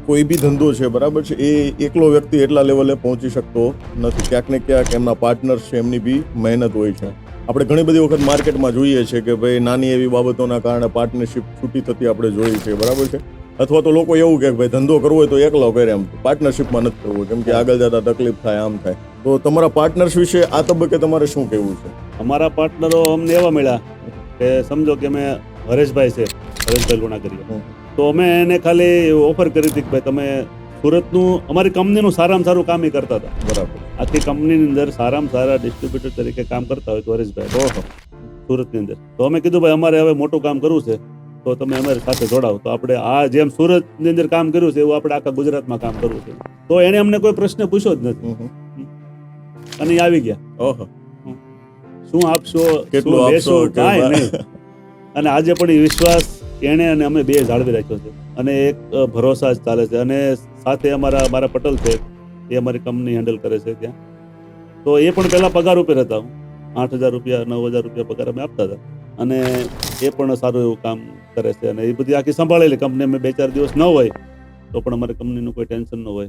કોઈ બી ધંધો છે બરાબર છે, એ એકલો વ્યક્તિ એટલા લેવલે પહોંચી શકતો નથી. ક્યાંક ને ક્યાંક એમના પાર્ટનર્સ છે, એમની બી મહેનત હોય છે. આપણે ઘણી બધી વખત માર્કેટમાં જોઈએ છે કે ભાઈ નાની એવી બાબતોના કારણે પાર્ટનરશિપ છૂટી થતી આપણે જોઈ છે, બરાબર છે. અથવા તો લોકો એવું કે ભાઈ ધંધો કરવો હોય તો એકલો કરે, એમ પાર્ટનરશિપમાં નથી કરવો, કેમ કે આગળ જતા તકલીફ થાય, આમ થાય. તો તમારા પાર્ટનર્સ વિશે આ તબક્કે તમારે શું કહેવું છે? અમારા પાર્ટનરો અમને એવા મળ્યા કે સમજો કે અમે હરેશભાઈ છે, હરેશભાઈ લુણાગરિયા, તો અમે એને ખાલી ઓફર કરી હતી કે ભાઈ તમે સુરતનું અમારી કંપનીનું સારામાં સારું કામ ઈ કરતા હતા. બરાબર. આખી કંપનીની અંદર સારામાં સારા ડિસ્ટ્રીબ્યુટર તરીકે કામ કરતા હોય તો હરેશભાઈ ઓહો. સુરતની અંદર. તો અમે કીધું ભાઈ અમારે હવે મોટું કામ કરવું છે તો તમે અમારી સાથે જોડાવો. તો આપણે આ જેમ સુરતની અંદર કામ કર્યું છે એવું આપણે આખા ગુજરાતમાં કામ કરવું છે. તો એને અમને કોઈ પ્રશ્ન પૂછ્યો જ નથી અને ઈ આવી ગયા. ઓહો. શું આપશો, કેટલું શું આપશો, લેશો, કાંઈ નહીં. અને આજે પણ એ વિશ્વાસ એને અને અમે બે જાળવી રાખ્યો છે અને એક ભરોસા જ ચાલે છે. અને સાથે મારા પટેલ છે, એ અમારી કંપની હેન્ડલ કરે છે ત્યાં. તો એ પણ પહેલા પગાર ઉપર હતા. 8,000 રૂપિયા 9,000 રૂપિયા પગાર અમે આપતા હતા અને એ પણ સારું એવું કામ કરે છે અને એ બધી આખી સંભાળેલી કંપની. અમે 2-4 દિવસ ન હોય તો પણ અમારી કંપનીનું કોઈ ટેન્શન ન હોય.